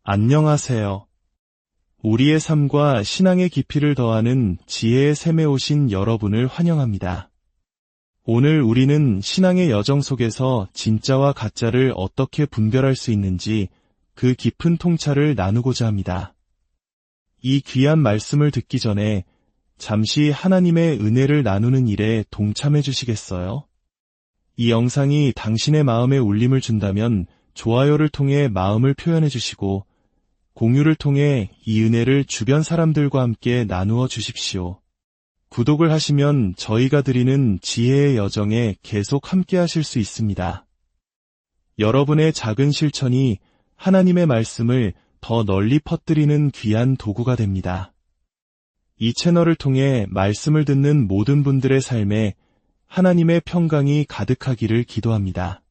안녕하세요. 우리의 삶과 신앙의 깊이를 더하는 지혜의 샘에 오신 여러분을 환영합니다. 오늘 우리는 신앙의 여정 속에서 진짜와 가짜를 어떻게 분별할 수 있는지 그 깊은 통찰을 나누고자 합니다. 이 귀한 말씀을 듣기 전에 잠시 하나님의 은혜를 나누는 일에 동참해 주시겠어요? 이 영상이 당신의 마음에 울림을 준다면 좋아요를 통해 마음을 표현해 주시고 공유를 통해 이 은혜를 주변 사람들과 함께 나누어 주십시오. 구독을 하시면 저희가 드리는 지혜의 여정에 계속 함께 하실 수 있습니다. 여러분의 작은 실천이 하나님의 말씀을 더 널리 퍼뜨리는 귀한 도구가 됩니다. 이 채널을 통해 말씀을 듣는 모든 분들의 삶에 하나님의 평강이 가득하기를 기도합니다.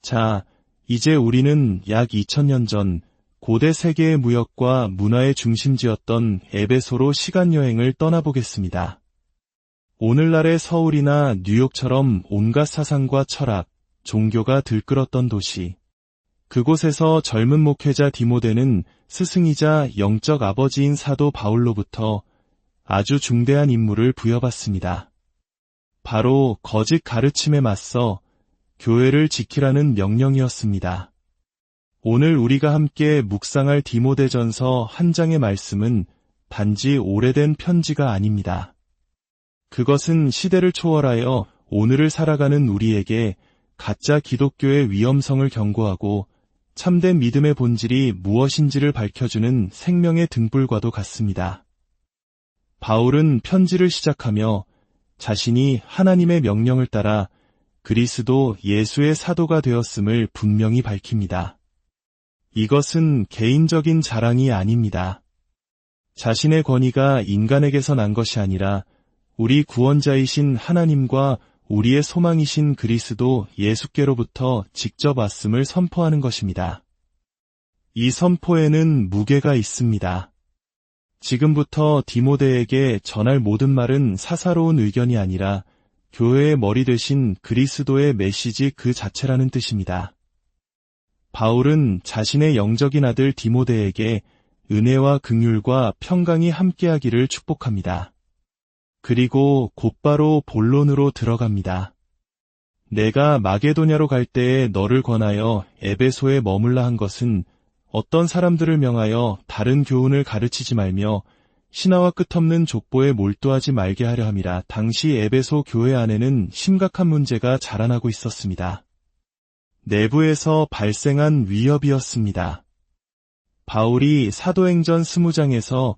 자, 이제 우리는 약 2000년 전 고대 세계의 무역과 문화의 중심지였던 에베소로 시간여행을 떠나보겠습니다. 오늘날의 서울이나 뉴욕처럼 온갖 사상과 철학, 종교가 들끓었던 도시. 그곳에서 젊은 목회자 디모데는 스승이자 영적 아버지인 사도 바울로부터 아주 중대한 임무를 부여받습니다. 바로 거짓 가르침에 맞서 교회를 지키라는 명령이었습니다. 오늘 우리가 함께 묵상할 디모데전서 한 장의 말씀은 단지 오래된 편지가 아닙니다. 그것은 시대를 초월하여 오늘을 살아가는 우리에게 가짜 기독교의 위험성을 경고하고 참된 믿음의 본질이 무엇인지를 밝혀주는 생명의 등불과도 같습니다. 바울은 편지를 시작하며 자신이 하나님의 명령을 따라 그리스도 예수의 사도가 되었음을 분명히 밝힙니다. 이것은 개인적인 자랑이 아닙니다. 자신의 권위가 인간에게서 난 것이 아니라 우리 구원자이신 하나님과 우리의 소망이신 그리스도 예수께로부터 직접 왔음을 선포하는 것입니다. 이 선포에는 무게가 있습니다. 지금부터 디모데에게 전할 모든 말은 사사로운 의견이 아니라 교회의 머리 되신 그리스도의 메시지 그 자체라는 뜻입니다. 바울은 자신의 영적인 아들 디모데에게 은혜와 긍휼과 평강이 함께하기를 축복합니다. 그리고 곧바로 본론으로 들어갑니다. 내가 마게도냐로 갈 때에 너를 권하여 에베소에 머물라 한 것은 어떤 사람들을 명하여 다른 교훈을 가르치지 말며 신화와 끝없는 족보에 몰두하지 말게 하려 함이라. 당시 에베소 교회 안에는 심각한 문제가 자라나고 있었습니다. 내부에서 발생한 위협이었습니다. 바울이 사도행전 20장에서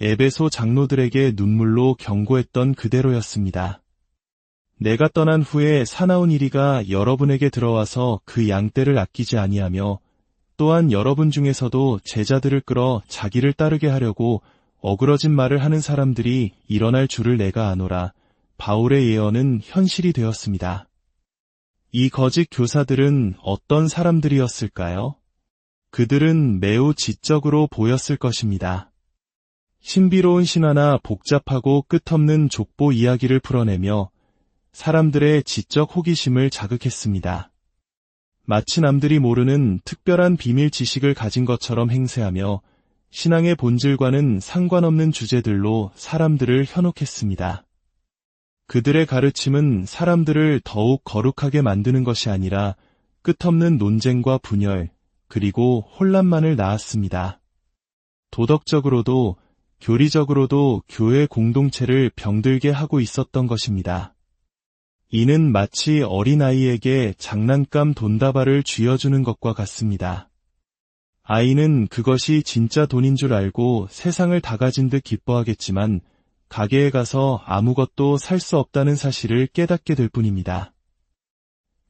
에베소 장로들에게 눈물로 경고했던 그대로였습니다. 내가 떠난 후에 사나운 이리가 여러분에게 들어와서 그 양떼를 아끼지 아니하며 또한 여러분 중에서도 제자들을 끌어 자기를 따르게 하려고 어그러진 말을 하는 사람들이 일어날 줄을 내가 아노라. 바울의 예언은 현실이 되었습니다. 이 거짓 교사들은 어떤 사람들이었을까요? 그들은 매우 지적으로 보였을 것입니다. 신비로운 신화나 복잡하고 끝없는 족보 이야기를 풀어내며 사람들의 지적 호기심을 자극했습니다. 마치 남들이 모르는 특별한 비밀 지식을 가진 것처럼 행세하며 신앙의 본질과는 상관없는 주제들로 사람들을 현혹했습니다. 그들의 가르침은 사람들을 더욱 거룩하게 만드는 것이 아니라 끝없는 논쟁과 분열, 그리고 혼란만을 낳았습니다. 도덕적으로도 교리적으로도 교회 공동체를 병들게 하고 있었던 것입니다. 이는 마치 어린아이에게 장난감 돈다발을 쥐어주는 것과 같습니다. 아이는 그것이 진짜 돈인 줄 알고 세상을 다 가진 듯 기뻐하겠지만 가게에 가서 아무것도 살 수 없다는 사실을 깨닫게 될 뿐입니다.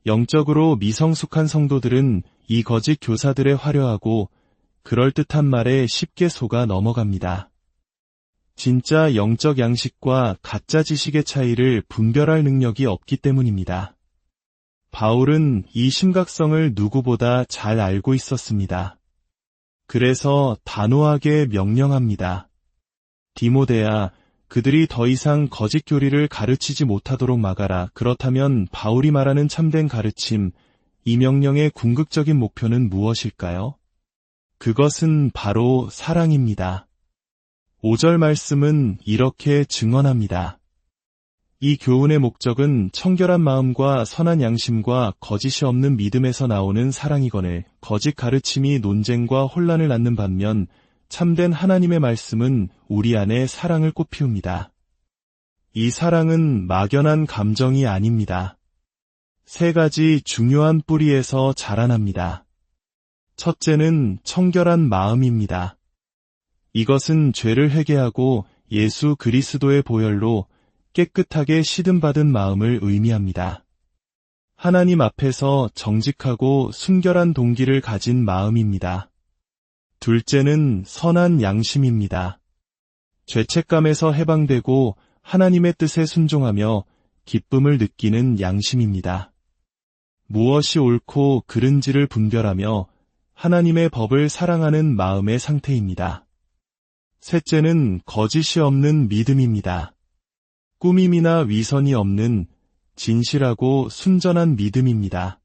영적으로 미성숙한 성도들은 이 거짓 교사들의 화려하고 그럴듯한 말에 쉽게 속아 넘어갑니다. 진짜 영적 양식과 가짜 지식의 차이를 분별할 능력이 없기 때문입니다. 바울은 이 심각성을 누구보다 잘 알고 있었습니다. 그래서 단호하게 명령합니다. 디모데야, 그들이 더 이상 거짓 교리를 가르치지 못하도록 막아라. 그렇다면 바울이 말하는 참된 가르침, 이 명령의 궁극적인 목표는 무엇일까요? 그것은 바로 사랑입니다. 5절 말씀은 이렇게 증언합니다. 이 교훈의 목적은 청결한 마음과 선한 양심과 거짓이 없는 믿음에서 나오는 사랑이거늘 거짓 가르침이 논쟁과 혼란을 낳는 반면 참된 하나님의 말씀은 우리 안에 사랑을 꽃피웁니다. 이 사랑은 막연한 감정이 아닙니다. 3가지 중요한 뿌리에서 자라납니다. 첫째는 청결한 마음입니다. 이것은 죄를 회개하고 예수 그리스도의 보혈로 깨끗하게 시듬받은 마음을 의미합니다. 하나님 앞에서 정직하고 순결한 동기를 가진 마음입니다. 둘째는 선한 양심입니다. 죄책감에서 해방되고 하나님의 뜻에 순종하며 기쁨을 느끼는 양심입니다. 무엇이 옳고 그른지를 분별하며 하나님의 법을 사랑하는 마음의 상태입니다. 셋째는 거짓이 없는 믿음입니다. 꾸밈이나 위선이 없는 진실하고 순전한 믿음입니다.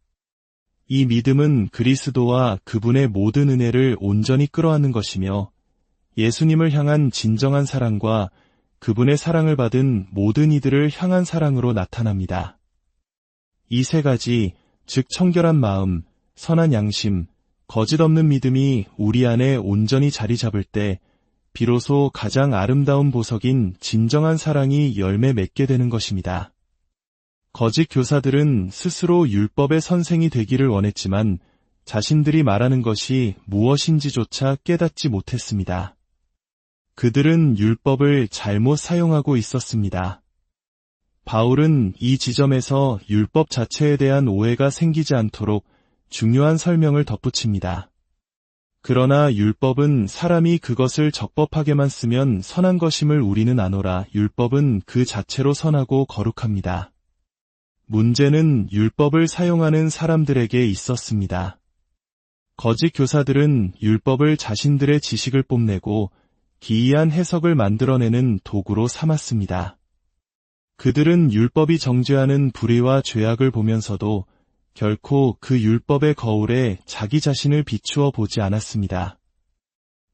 이 믿음은 그리스도와 그분의 모든 은혜를 온전히 끌어안는 것이며 예수님을 향한 진정한 사랑과 그분의 사랑을 받은 모든 이들을 향한 사랑으로 나타납니다. 이 3가지, 즉 청결한 마음, 선한 양심, 거짓 없는 믿음이 우리 안에 온전히 자리 잡을 때 비로소 가장 아름다운 보석인 진정한 사랑이 열매 맺게 되는 것입니다. 거짓 교사들은 스스로 율법의 선생이 되기를 원했지만 자신들이 말하는 것이 무엇인지조차 깨닫지 못했습니다. 그들은 율법을 잘못 사용하고 있었습니다. 바울은 이 지점에서 율법 자체에 대한 오해가 생기지 않도록 중요한 설명을 덧붙입니다. 그러나 율법은 사람이 그것을 적법하게만 쓰면 선한 것임을 우리는 아노라. 율법은 그 자체로 선하고 거룩합니다. 문제는 율법을 사용하는 사람들에게 있었습니다. 거짓 교사들은 율법을 자신들의 지식을 뽐내고 기이한 해석을 만들어내는 도구로 삼았습니다. 그들은 율법이 정죄하는 불의와 죄악을 보면서도 결코 그 율법의 거울에 자기 자신을 비추어 보지 않았습니다.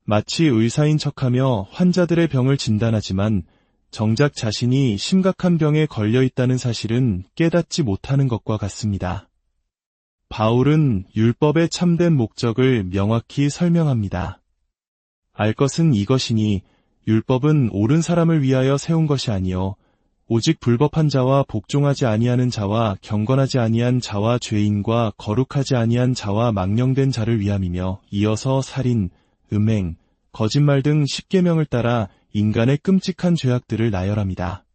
마치 의사인 척하며 환자들의 병을 진단하지만 정작 자신이 심각한 병에 걸려 있다는 사실은 깨닫지 못하는 것과 같습니다. 바울은 율법의 참된 목적을 명확히 설명합니다. 알 것은 이것이니 율법은 옳은 사람을 위하여 세운 것이 아니요 오직 불법한 자와 복종하지 아니하는 자와 경건하지 아니한 자와 죄인과 거룩하지 아니한 자와 망령된 자를 위함이며 이어서 살인, 음행, 거짓말 등 10계명을 따라 인간의 끔찍한 죄악들을 나열합니다.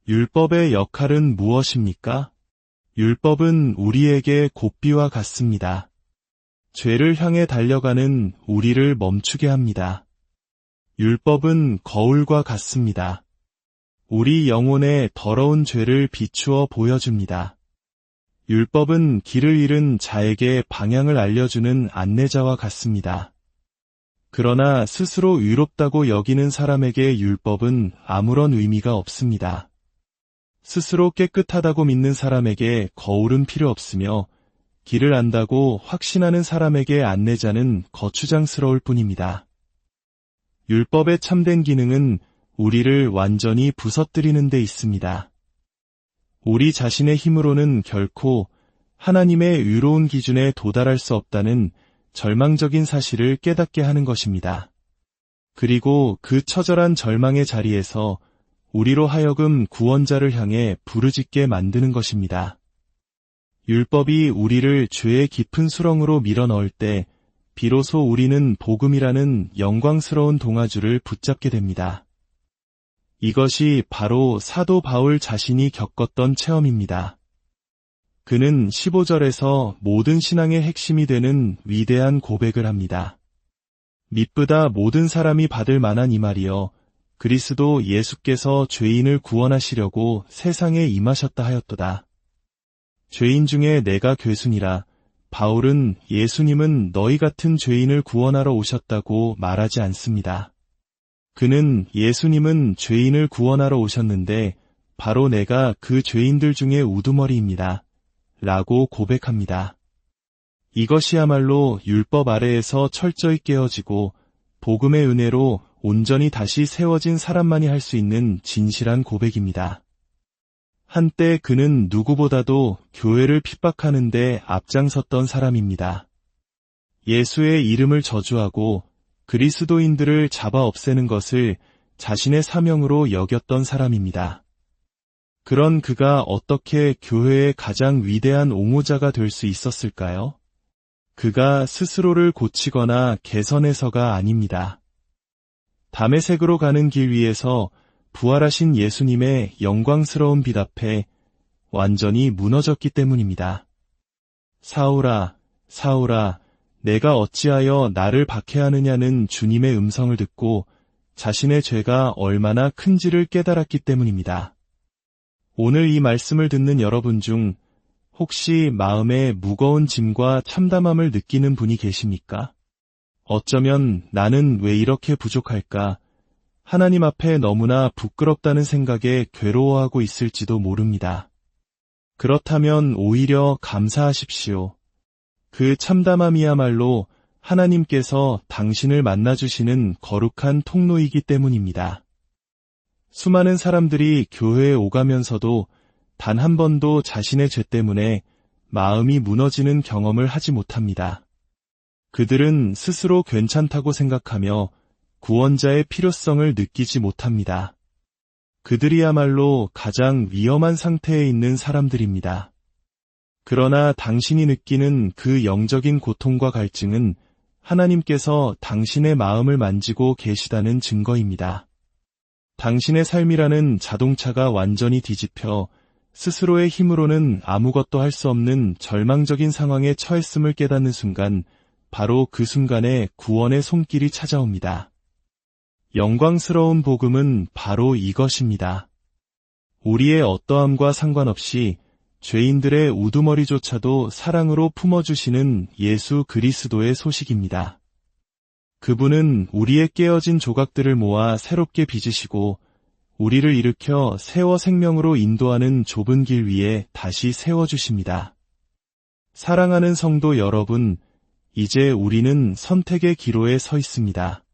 율법의 역할은 무엇입니까? 율법은 우리에게 고삐와 같습니다. 죄를 향해 달려가는 우리를 멈추게 합니다. 율법은 거울과 같습니다. 우리 영혼의 더러운 죄를 비추어 보여줍니다. 율법은 길을 잃은 자에게 방향을 알려주는 안내자와 같습니다. 그러나 스스로 의롭다고 여기는 사람에게 율법은 아무런 의미가 없습니다. 스스로 깨끗하다고 믿는 사람에게 거울은 필요 없으며 길을 안다고 확신하는 사람에게 안내자는 거추장스러울 뿐입니다. 율법의 참된 기능은 우리를 완전히 부서뜨리는 데 있습니다. 우리 자신의 힘으로는 결코 하나님의 의로운 기준에 도달할 수 없다는 절망적인 사실을 깨닫게 하는 것입니다. 그리고 그 처절한 절망의 자리에서 우리로 하여금 구원자를 향해 부르짖게 만드는 것입니다. 율법이 우리를 죄의 깊은 수렁으로 밀어넣을 때 비로소 우리는 복음이라는 영광스러운 동아줄을 붙잡게 됩니다. 이것이 바로 사도 바울 자신이 겪었던 체험입니다. 그는 15절에서 모든 신앙의 핵심이 되는 위대한 고백을 합니다. 믿보다 모든 사람이 받을 만한 이 말이여 그리스도 예수께서 죄인을 구원하시려고 세상에 임하셨다 하였도다. 죄인 중에 내가 괴순이라. 바울은 예수님은 너희 같은 죄인을 구원하러 오셨다고 말하지 않습니다. 그는 예수님은 죄인을 구원하러 오셨는데 바로 내가 그 죄인들 중에 우두머리입니다. 라고 고백합니다. 이것이야말로 율법 아래에서 철저히 깨어지고 복음의 은혜로 온전히 다시 세워진 사람만이 할 수 있는 진실한 고백입니다. 한때 그는 누구보다도 교회를 핍박하는 데 앞장섰던 사람입니다. 예수의 이름을 저주하고 그리스도인들을 잡아 없애는 것을 자신의 사명으로 여겼던 사람입니다. 그런 그가 어떻게 교회의 가장 위대한 옹호자가 될 수 있었을까요? 그가 스스로를 고치거나 개선해서가 아닙니다. 다메섹으로 가는 길 위에서 부활하신 예수님의 영광스러운 빛 앞에 완전히 무너졌기 때문입니다. 사울아, 사울아, 내가 어찌하여 나를 박해하느냐는 주님의 음성을 듣고 자신의 죄가 얼마나 큰지를 깨달았기 때문입니다. 오늘 이 말씀을 듣는 여러분 중 혹시 마음에 무거운 짐과 참담함을 느끼는 분이 계십니까? 어쩌면 나는 왜 이렇게 부족할까? 하나님 앞에 너무나 부끄럽다는 생각에 괴로워하고 있을지도 모릅니다. 그렇다면 오히려 감사하십시오. 그 참담함이야말로 하나님께서 당신을 만나주시는 거룩한 통로이기 때문입니다. 수많은 사람들이 교회에 오가면서도 단 한 번도 자신의 죄 때문에 마음이 무너지는 경험을 하지 못합니다. 그들은 스스로 괜찮다고 생각하며 구원자의 필요성을 느끼지 못합니다. 그들이야말로 가장 위험한 상태에 있는 사람들입니다. 그러나 당신이 느끼는 그 영적인 고통과 갈증은 하나님께서 당신의 마음을 만지고 계시다는 증거입니다. 당신의 삶이라는 자동차가 완전히 뒤집혀 스스로의 힘으로는 아무것도 할 수 없는 절망적인 상황에 처했음을 깨닫는 순간, 바로 그 순간에 구원의 손길이 찾아옵니다. 영광스러운 복음은 바로 이것입니다. 우리의 어떠함과 상관없이 죄인들의 우두머리조차도 사랑으로 품어주시는 예수 그리스도의 소식입니다. 그분은 우리의 깨어진 조각들을 모아 새롭게 빚으시고 우리를 일으켜 세워 생명으로 인도하는 좁은 길 위에 다시 세워주십니다. 사랑하는 성도 여러분, 이제 우리는 선택의 기로에 서 있습니다.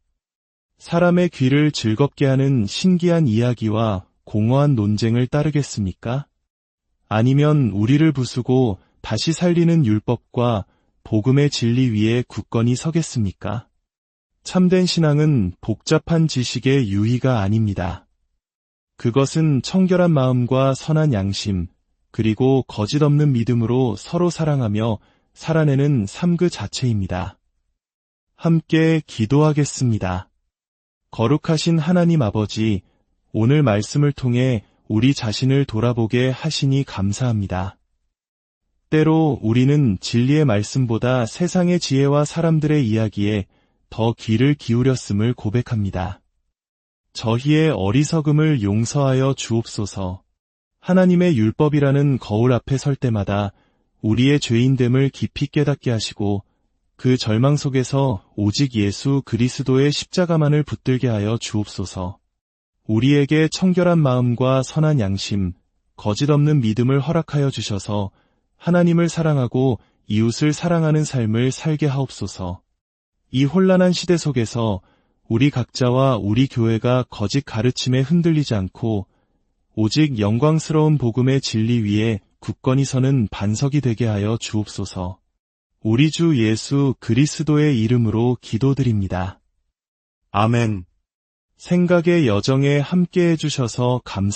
사람의 귀를 즐겁게 하는 신기한 이야기와 공허한 논쟁을 따르겠습니까? 아니면 우리를 부수고 다시 살리는 율법과 복음의 진리 위에 굳건히 서겠습니까? 참된 신앙은 복잡한 지식의 유희가 아닙니다. 그것은 청결한 마음과 선한 양심, 그리고 거짓 없는 믿음으로 서로 사랑하며 살아내는 삶 그 자체입니다. 함께 기도하겠습니다. 거룩하신 하나님 아버지, 오늘 말씀을 통해 우리 자신을 돌아보게 하시니 감사합니다. 때로 우리는 진리의 말씀보다 세상의 지혜와 사람들의 이야기에 더 귀를 기울였음을 고백합니다. 저희의 어리석음을 용서하여 주옵소서. 하나님의 율법이라는 거울 앞에 설 때마다 우리의 죄인됨을 깊이 깨닫게 하시고 그 절망 속에서 오직 예수 그리스도의 십자가만을 붙들게 하여 주옵소서. 우리에게 청결한 마음과 선한 양심, 거짓 없는 믿음을 허락하여 주셔서 하나님을 사랑하고 이웃을 사랑하는 삶을 살게 하옵소서. 이 혼란한 시대 속에서 우리 각자와 우리 교회가 거짓 가르침에 흔들리지 않고 오직 영광스러운 복음의 진리 위에 굳건히 서는 반석이 되게 하여 주옵소서. 우리 주 예수 그리스도의 이름으로 기도드립니다. 아멘. 생각의 여정에 함께해 주셔서 감사합니다.